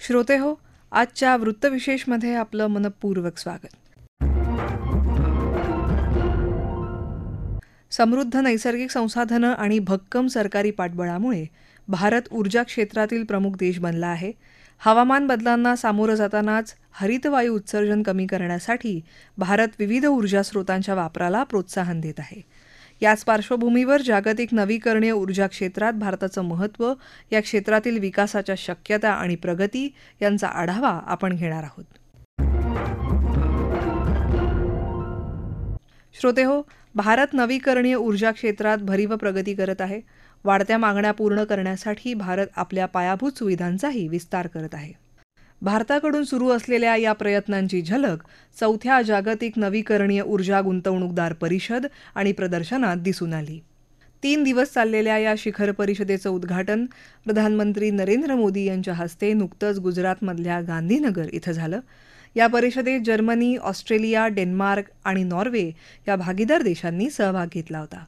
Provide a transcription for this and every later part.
श्रोते हो, आजच्या वृत्तविशेषमध्ये आपलं मनपूर्वक स्वागत. समृद्ध नैसर्गिक संसाधनं आणि भक्कम सरकारी पाठबळामुळे भारत ऊर्जा क्षेत्रातील प्रमुख देश बनला आहे. हवामान बदलांना सामोरं जातानाच हरितवायू उत्सर्जन कमी करण्यासाठी भारत विविध ऊर्जा स्रोतांच्या वापराला प्रोत्साहन देत आहे. याच पार्श्वभूमीवर जागतिक नवीकरणीय ऊर्जा क्षेत्रात भारताचं महत्त्व, या क्षेत्रातील विकासाच्या शक्यता आणि प्रगती यांचा आढावा आपण घेणार आहोत. श्रोते हो, भारत नवीकरणीय ऊर्जा क्षेत्रात भरीव प्रगती करत आहे. वाढत्या मागण्या पूर्ण करण्यासाठी भारत आपल्या पायाभूत सुविधांचाही विस्तार करत आहे. भारताकडून सुरू असलेल्या या प्रयत्नांची झलक 4थ्या जागतिक नवीकरणीय ऊर्जा गुंतवणूकदार परिषद आणि प्रदर्शनात दिसून आली. 3 दिवस चाललेल्या या शिखर परिषदेचं उद्घाटन प्रधानमंत्री नरेंद्र मोदी यांच्या हस्ते नुकतंच गुजरातमधल्या गांधीनगर इथं झालं. या परिषदेत जर्मनी, ऑस्ट्रेलिया, डेन्मार्क आणि नॉर्वे या भागीदार देशांनी सहभाग घेतला होता.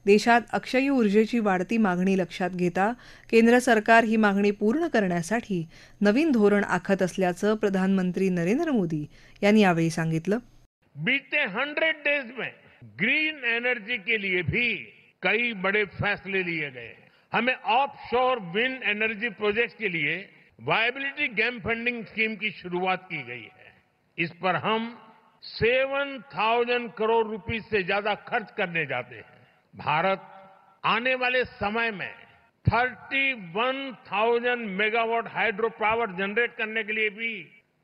देशात अक्षय ऊर्जेची वाढती मागणी लक्षात घेता केंद्र सरकार ही मागणी पूर्ण करण्यासाठी नवीन धोरण आखत असल्याचं प्रधानमंत्री नरेंद्र मोदी यांनी यावेळी सांगितलं. बीते 100 डेज में ग्रीन एनर्जी के लिए भी कई बड़े फैसले लिए गए. हमें ऑफशोर विंड एनर्जी प्रोजेक्ट्स के लिए वायबिलिटी गैप फंडिंग स्कीम की शुरुआत की गई है. इस पर हम 7,000 करोड़ रुपीस से ज्यादा खर्च करने जाते हैं. भारत आने वाले समय में 31,000 मेगावाट हाइड्रो पावर जनरेट करने के लिए भी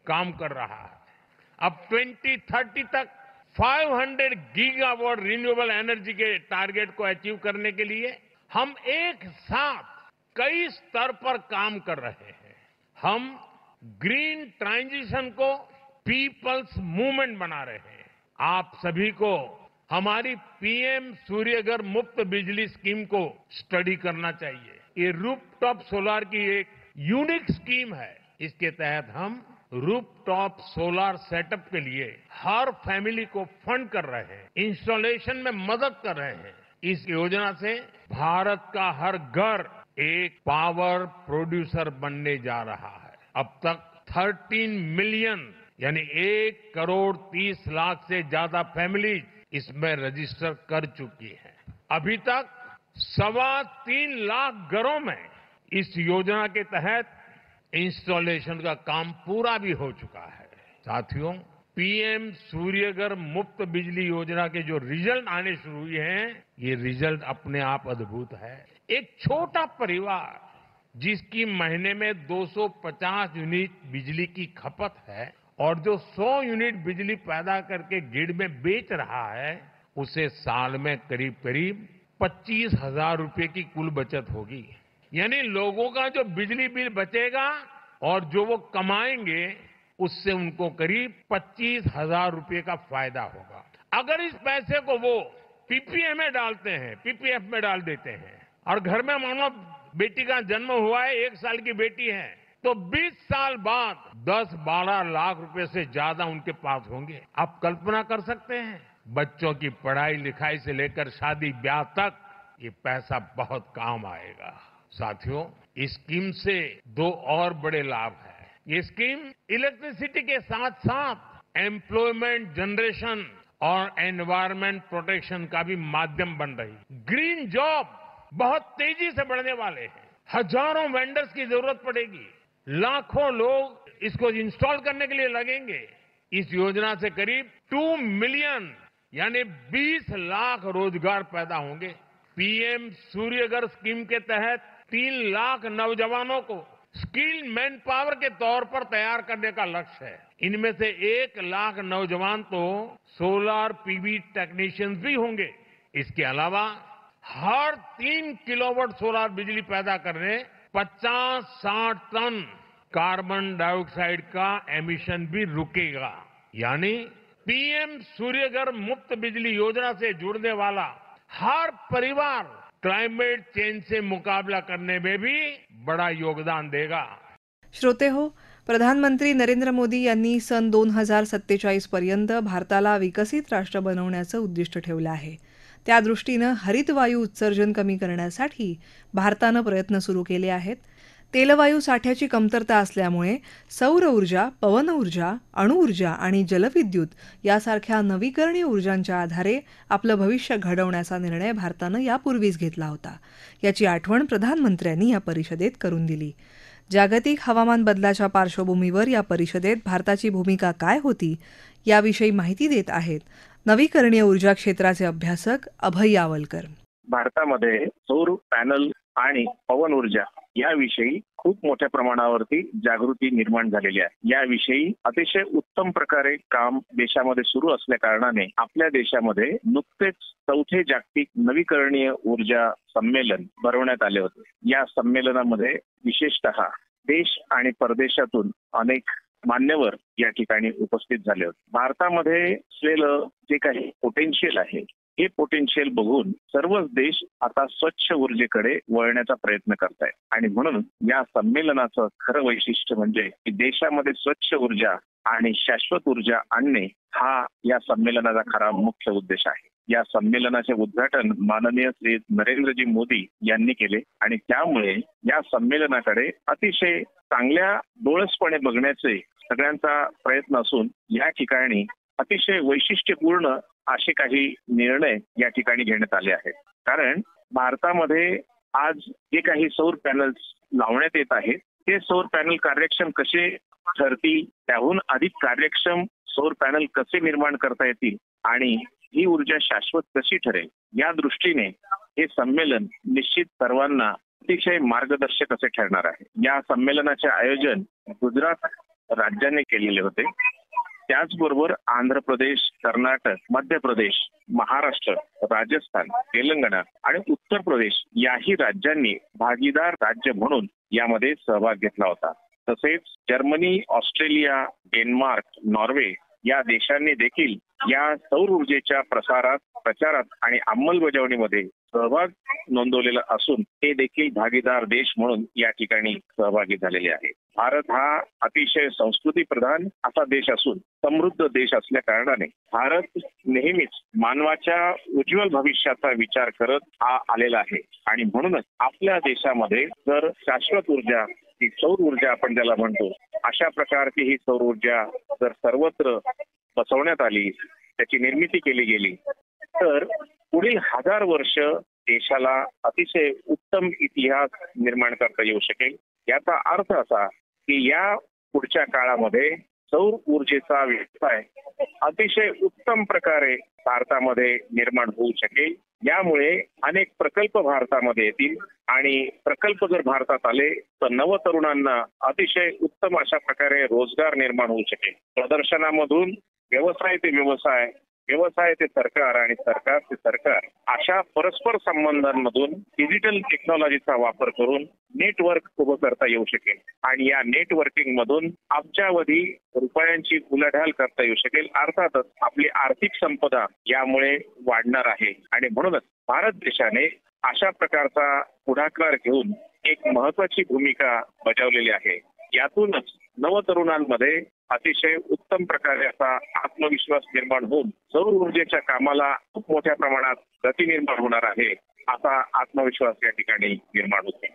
काम कर रहा है. अब 2030 तक 500 गीगावाट रिन्यूएबल एनर्जी के टारगेट को अचीव करने के लिए हम एक साथ कई स्तर पर काम कर रहे हैं. हम ग्रीन ट्रांजिशन को पीपल्स मूवमेंट बना रहे हैं. आप सभी को हमारी पीएम सूर्यघर मुफ्त बिजली स्कीम को स्टडी करना चाहिए. ये रूफटॉप सोलर की एक यूनिक स्कीम है. इसके तहत हम रूफटॉप सोलर सेटअप के लिए हर फैमिली को फंड कर रहे हैं, इंस्टॉलेशन में मदद कर रहे हैं. इस योजना से भारत का हर घर एक पावर प्रोड्यूसर बनने जा रहा है. अब तक 13 मिलियन यानी 1 करोड़ 30 लाख से ज्यादा फैमिलीज इसमें रजिस्टर कर चुकी है. अभी तक 3.25 लाख घरों में इस योजना के तहत इंस्टॉलेशन का काम पूरा भी हो चुका है. साथियों, पीएम सूर्यघर मुफ्त बिजली योजना के जो रिजल्ट आने शुरू हुए हैं, ये रिजल्ट अपने आप अद्भुत है. एक छोटा परिवार जिसकी महीने में 250 यूनिट बिजली की खपत है और जो 100 यूनिट बिजली पैदा करके ग्रिड में बेच रहा है, उसे साल में करीब करीब 25,000 रुपए की कुल बचत होगी. यानी लोगों का जो बिजली बिल बचेगा और जो वो कमाएंगे, उससे उनको करीब 25,000 रुपए का फायदा होगा. अगर इस पैसे को वो पीपीए में डालते हैं, पीपीएफ में डाल देते हैं और घर में मानो बेटी का जन्म हुआ है, 1 साल की बेटी है, तो 20 साल बाद 10-12 लाख रुपए से ज्यादा उनके पास होंगे. आप कल्पना कर सकते हैं, बच्चों की पढ़ाई लिखाई से लेकर शादी ब्याह तक ये पैसा बहुत काम आएगा. साथियों, इस स्कीम से 2 और बड़े लाभ हैं. ये स्कीम इलेक्ट्रिसिटी के साथ साथ एम्प्लॉयमेंट जनरेशन और एनवायरमेंट प्रोटेक्शन का भी माध्यम बन रही. ग्रीन जॉब बहुत तेजी से बढ़ने वाले हैं. हजारों वेंडर्स की जरूरत पड़ेगी. लाखों लोग इसको इंस्टॉल करने के लिए लगेंगे. इस योजना से करीब 2 मिलियन यानी 20 लाख रोजगार पैदा होंगे. पीएम सूर्यघर स्कीम के तहत 3 लाख नौजवानों को स्किल्ड मैन पावर के तौर पर तैयार करने का लक्ष्य है. इनमें से 1 लाख नौजवान तो सोलर पीवी टेक्नीशियंस भी होंगे. इसके अलावा हर 3 किलोवाट सोलर बिजली पैदा करने 50-60 टन कार्बन डाइऑक्साइड का एमिशन भी रुकेगा. यानी पीएम सूर्यघर मुफ्त बिजली योजना से जुड़ने वाला हर परिवार क्लाइमेट चेंज से मुकाबला करने में भी बड़ा योगदान देगा. श्रोते हो, प्रधानमंत्री नरेंद्र मोदी यांनी सन 2047 पर्यंत भारताला विकसित राष्ट्र बनवण्याचं उद्दिष्ट ठेवलं आहे. त्या दृष्टीनं हरित वायू उत्सर्जन कमी करण्यासाठी भारतानं प्रयत्न सुरू केले आहेत. तेलवायू साठ्याची कमतरता असल्यामुळे सौर ऊर्जा, पवन ऊर्जा, अणुऊर्जा आणि जलविद्युत यासारख्या नवीकरणीय ऊर्जांच्या आधारे आपलं भविष्य घडवण्याचा निर्णय भारतानं यापूर्वीच घेतला होता. याची आठवण प्रधानमंत्र्यांनी या परिषदेत करून दिली. जागतिक हवामान बदलाच्या पार्श्वभूमीवर या परिषदेत भारताची भूमिका काय होती याविषयी माहिती देत आहेत नवीकरणीय ऊर्जा क्षेत्राचे अभ्यासक अभय यावलकर. भारतामध्ये सौर पॅनल आणि पवन ऊर्जा याविषयी खूप मोठ्या प्रमाणावरती जागृती निर्माण झालेली आहे. याविषयी अतिशय उत्तम प्रकारे काम देशामध्ये सुरू असल्या कारणाने आपल्या देशामध्ये नुकतेच 4थे जागतिक नवीकरणीय ऊर्जा संमेलन भरवण्यात आले होते. या संमेलनामध्ये विशेषतः देश आणि परदेशातून अनेक मान्यवर या ठिकाणी उपस्थित झाले होते. भारतामध्ये असलेलं जे काही पोटेन्शियल आहे हे पोटेन्शियल बघून सर्वच देश आता स्वच्छ ऊर्जेकडे वळण्याचा प्रयत्न करतायत आणि म्हणून या संमेलनाचं खरं वैशिष्ट्य म्हणजे की देशामध्ये स्वच्छ ऊर्जा आणि शाश्वत ऊर्जा आणणे हा या संमेलनाचा खरा मुख्य उद्देश आहे. या संमेलनाचे उद्घाटन माननीय श्री नरेंद्रजी मोदी यांनी केले आणि त्यामुळे या संमेलनाकडे अतिशय चांगल्या डोळसपणे बघण्याचे सगळ्यांचा प्रयत्न असून या ठिकाणी अतिशय वैशिष्ट्यपूर्ण असे काही निर्णय या ठिकाणी घेण्यात आले आहेत. कारण भारतामध्ये आज जे काही सौर पॅनल्स लावण्यात येत आहेत ते सौर पॅनल कार्यक्षम कसे ठरतील, त्याहून अधिक कार्यक्षम सौर पॅनल कसे निर्माण करता येतील आणि ही ऊर्जा शाश्वत कशी ठरेल या दृष्टीने हे संमेलन निश्चित सर्वांना अतिशय मार्गदर्शक असे ठरणार आहे. या संमेलनाचे आयोजन गुजरात राज्याने केलेले होते. त्याचबरोबर आंध्र प्रदेश, कर्नाटक, मध्य प्रदेश, महाराष्ट्र, राजस्थान, तेलंगणा आणि उत्तर प्रदेश याही राज्यांनी भागीदार राज्य म्हणून यामध्ये सहभाग घेतला होता. तसेच जर्मनी, ऑस्ट्रेलिया, डेन्मार्क, नॉर्वे या देशांनी देखील या सौर ऊर्जेच्या प्रचारात आणि अंमलबजावणीमध्ये सहभाग नोंदवलेला असून ते देखील भागीदार देश म्हणून या ठिकाणी सहभागी झालेले आहे. भारत हा अतिशय संस्कृती प्रधान असा देश असून समृद्ध देश असल्या कारणाने भारत नेहमीच मानवाच्या उज्ज्वल भविष्याचा विचार करत आलेला आहे आणि म्हणूनच आपल्या देशामध्ये जर शाश्वत ऊर्जा, ही सौर ऊर्जा आपण ज्याला म्हणतो, अशा प्रकारची ही सौर ऊर्जा जर सर्वत्र बसवण्यात आली, त्याची निर्मिती केली गेली तर पुढील 1000 वर्ष देशाला अतिशय उत्तम इतिहास निर्माण करता येऊ शकेल. याचा अर्थ असा की या पुढच्या काळामध्ये सौर ऊर्जेचा व्यवसाय अतिशय उत्तम प्रकारे भारतामध्ये निर्माण होऊ शकेल. यामुळे अनेक प्रकल्प भारतामध्ये येतील आणि प्रकल्प जर भारतात आले तर नवतरुणांना अतिशय उत्तम अशा प्रकारे रोजगार निर्माण होऊ शकेल. प्रदर्शनामधून व्यवसाय ते व्यवसाय, व्यवसाय ते सरकार आणि सरकार ते सरकार अशा परस्पर संबंधांमधून डिजिटल टेक्नॉलॉजीचा वापर करून नेटवर्क उभं करता येऊ शकेल आणि या नेटवर्किंग मधून अब्जावधी रुपयांची उलाढाल करता येऊ शकेल. अर्थातच आपली आर्थिक संपदा यामुळे वाढणार आहे आणि म्हणूनच भारत देशाने अशा प्रकारचा पुढाकार घेऊन एक महत्वाची भूमिका बजावलेली आहे. यातूनच नवतरुणांमध्ये अतिशय उत्तम प्रकारे असा आत्मविश्वास निर्माण होऊन सौर ऊर्जेच्या कामाला खूप मोठ्या प्रमाणात गती निर्माण होणार आहे, असा आत्मविश्वास या ठिकाणी निर्माण होते.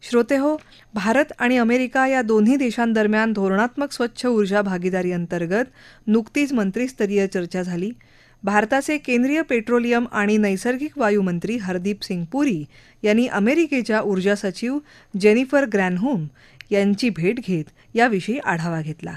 श्रोतेहो, भारत आणि अमेरिका या दोन्ही देशांदरम्यान धोरणात्मक स्वच्छ ऊर्जा भागीदारी अंतर्गत नुकतीच मंत्रीस्तरीय चर्चा झाली. भारताचे केंद्रीय पेट्रोलियम आणि नैसर्गिक वायू मंत्री हरदीप सिंग पुरी यांनी अमेरिकेच्या ऊर्जा सचिव जेनिफर ग्रॅनहोम यांची भेट घेत याविषयी आढावा घेतला.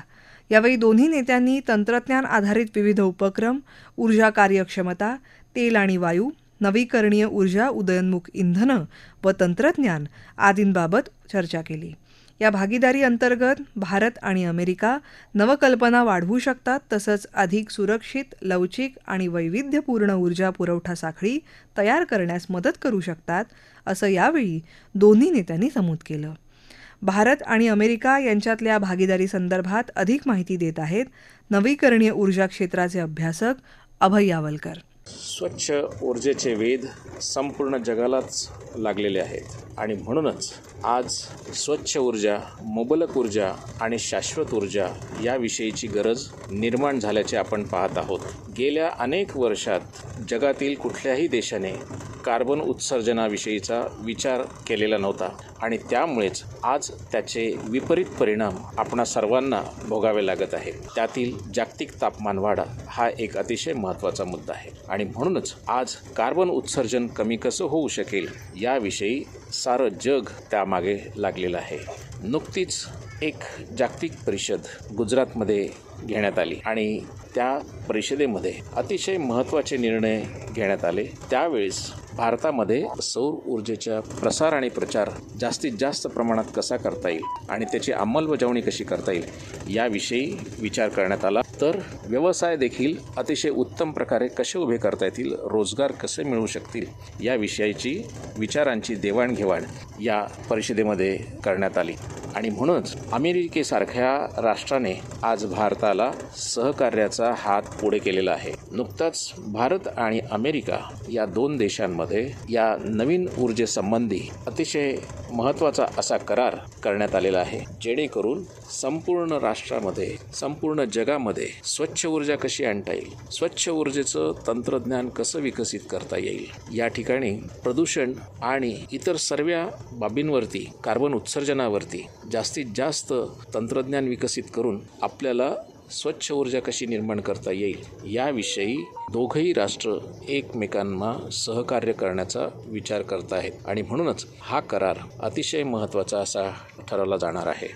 यावेळी दोन्ही नेत्यांनी तंत्रज्ञान आधारित विविध उपक्रम, ऊर्जा कार्यक्षमता, तेल आणि वायू, नवीकरणीय ऊर्जा, उदयोन्मुख इंधनं व तंत्रज्ञान आदींबाबत चर्चा केली. या भागीदारी अंतर्गत भारत आणि अमेरिका नवकल्पना वाढवू शकतात, तसंच अधिक सुरक्षित, लवचिक आणि वैविध्यपूर्ण ऊर्जा पुरवठा साखळी तयार करण्यास मदत करू शकतात, असं यावेळी दोन्ही नेत्यांनी नमूद केलं. भारत आणि अमेरिका यांच्यातल्या भागीदारीसंदर्भात अधिक माहिती देत आहेत नवीकरणीय ऊर्जा क्षेत्राचे अभ्यासक अभय यावलकर. स्वच्छ ऊर्जेचे वेध संपूर्ण जगालाच लागलेले आहेत आणि म्हणूनच आज स्वच्छ ऊर्जा, मुबलक ऊर्जा आणि शाश्वत ऊर्जा याविषयीची गरज निर्माण झाल्याचे आपण पाहत आहोत. गेल्या अनेक वर्षात जगातील कुठल्याही देशाने कार्बन उत्सर्जनाविषयीचा विचार केलेला नव्हता आणि त्यामुळेच आज त्याचे विपरीत परिणाम आपणा सर्वांना भोगावे लागत आहे. त्यातील जागतिक तापमान वाढ हा एक अतिशय महत्त्वाचा मुद्दा आहे आणि म्हणूनच आज कार्बन उत्सर्जन कमी कसं होऊ शकेल याविषयी सारं जग त्यामागे लागलेलं आहे. नुकतीच एक जागतिक परिषद गुजरातमध्ये घेण्यात आली आणि त्या परिषदेमध्ये अतिशय महत्त्वाचे निर्णय घेण्यात आले. त्यावेळेस भारतामध्ये सौर ऊर्जेच्या प्रसार आणि प्रचार जास्तीत जास्त प्रमाणात कसा करता येईल आणि त्याची अंमलबजावणी कशी करता येईल याविषयी विचार करण्यात आला. तर व्यवसाय देखील अतिशय उत्तम प्रकारे कसे उभे करता येतील, रोजगार कसे मिळू शकतील या विषयाची विचारांची देवाणघेवाण या परिषदेमध्ये करण्यात आली आणि म्हणूनच अमेरिकेसारख्या राष्ट्राने आज भारताला सहकार्याचा हात पुढे केलेला आहे. नुकताच भारत आणि अमेरिका या दोन देशांमध्ये या नवीन ऊर्जेसंबंधी अतिशय महत्त्वाचा असा करार करण्यात आलेला आहे, जेणेकरून संपूर्ण राष्ट्रामध्ये, संपूर्ण जगामध्ये स्वच्छ ऊर्जा कशी आणता येईल, स्वच्छ ऊर्जेचं तंत्रज्ञान कसं विकसित करता येईल, या ठिकाणी प्रदूषण आणि इतर सर्व बाबींवरती, कार्बन उत्सर्जनावरती जास्तीत जास्त तंत्रज्ञान विकसित करून आपल्याला स्वच्छ ऊर्जा कशी निर्माण करता येईल याविषयी दोघंही राष्ट्र एकमेकांना सहकार्य करण्याचा विचार करत आहेत आणि म्हणूनच हा करार अतिशय महत्त्वाचा असा ठरवला जाणार आहे.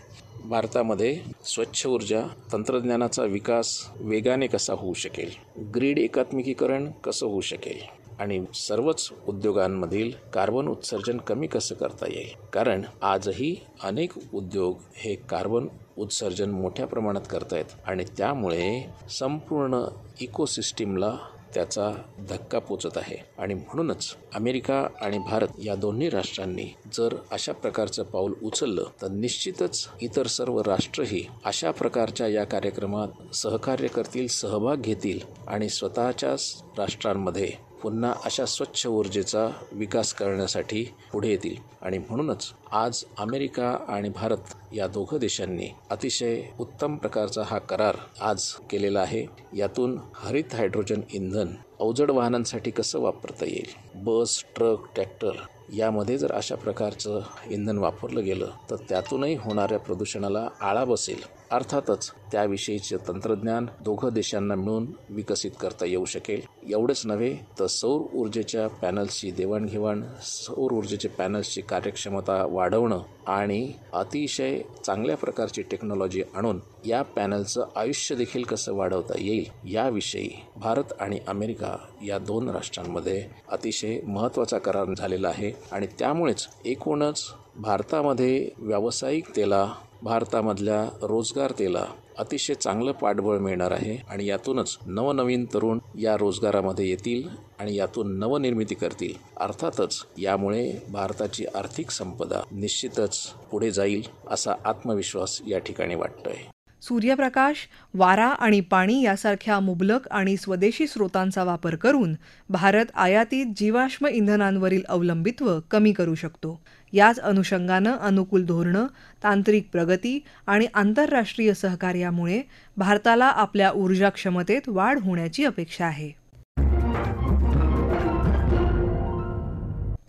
भारतामध्ये स्वच्छ ऊर्जा तंत्रज्ञानाचा विकास वेगाने कसा होऊ शकेल, ग्रीड एकात्मिकीकरण कसं होऊ शकेल आणि सर्वच उद्योगांमधील कार्बन उत्सर्जन कमी कसं करता येईल. कारण आजही अनेक उद्योग हे कार्बन उत्सर्जन मोठ्या प्रमाणात करतायत आणि त्यामुळे संपूर्ण इकोसिस्टीमला त्याचा धक्का पोचत आहे आणि म्हणूनच अमेरिका आणि भारत या दोन्ही राष्ट्रांनी जर अशा प्रकारचं पाऊल उचललं तर निश्चितच इतर सर्व राष्ट्रही अशा प्रकारच्या या कार्यक्रमात सहकार्य करतील, सहभाग घेतील आणि स्वतःच्याच राष्ट्रांमध्ये पुन्हा अशा स्वच्छ ऊर्जेचा विकास करण्यासाठी पुढे येतील आणि म्हणूनच आज अमेरिका आणि भारत या दोघं देशांनी अतिशय उत्तम प्रकारचा हा करार आज केलेला आहे. यातून हरित हायड्रोजन इंधन अवजड वाहनांसाठी कसं वापरता येईल, बस, ट्रक, ट्रॅक्टर यामध्ये जर अशा प्रकारचं इंधन वापरलं गेलं तर त्यातूनही होणाऱ्या प्रदूषणाला आळा बसेल. अर्थातच त्याविषयीचे तंत्रज्ञान दोघं देशांना मिळून विकसित करता येऊ शकेल. एवढंच नव्हे तर सौर ऊर्जेच्या पॅनल्सची देवाणघेवाण, सौर ऊर्जेचे पॅनल्सची कार्यक्षमता वाढवणं आणि अतिशय चांगल्या प्रकारची टेक्नॉलॉजी आणून या पॅनलचं आयुष्य देखील कसं वाढवता येईल याविषयी भारत आणि अमेरिका या दोन राष्ट्रांमध्ये अतिशय महत्त्वाचा करार झालेला आहे आणि त्यामुळेच एकूणच भारतामध्ये व्यावसायिकतेला, भारतामधल्या रोजगारतेला अतिशय चांगलं पाठबळ मिळणार आहे आणि यातूनच नवनवीन तरुण या रोजगारामध्ये येतील आणि यातून नवनिर्मिती करतील. अर्थातच यामुळे भारताची आर्थिक संपदा निश्चितच पुढे जाईल असा आत्मविश्वास या ठिकाणी वाटतोय. सूर्यप्रकाश, वारा आणि पाणी यासारख्या मुबलक आणि स्वदेशी स्रोतांचा वापर करून भारत आयातीत जीवाश्म इंधनांवरील अवलंबित्व कमी करू शकतो. याच अनुषंगानं अनुकूल धोरणं, तांत्रिक प्रगती आणि आंतरराष्ट्रीय सहकार्यामुळे भारताला आपल्या ऊर्जा क्षमतेत वाढ होण्याची अपेक्षा आहे.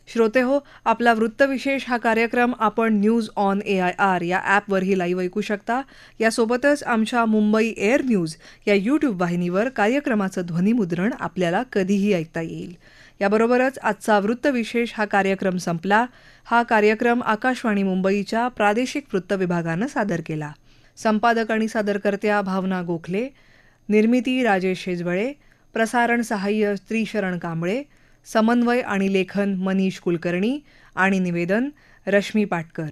श्रोतेहो, आपला वृत्तविशेष हा कार्यक्रम आपण न्यूज ऑन AIR या ॲपवरही लाईव्ह ऐकू शकता. यासोबतच आमच्या मुंबई एअर न्यूज या यूट्यूब वाहिनीवर कार्यक्रमाचं ध्वनिमुद्रण आपल्याला कधीही ऐकता येईल. याबरोबरच आजचा वृत्तविशेष हा कार्यक्रम संपला. हा कार्यक्रम आकाशवाणी मुंबईच्या प्रादेशिक वृत्त विभागानं सादर केला. संपादक आणि सादरकर्त्या भावना गोखले, निर्मिती राजेश शेजवळे, प्रसारण सहाय्य श्रीशरण कांबळे, समन्वय आणि लेखन मनीष कुलकर्णी आणि निवेदन रश्मी पाटकर.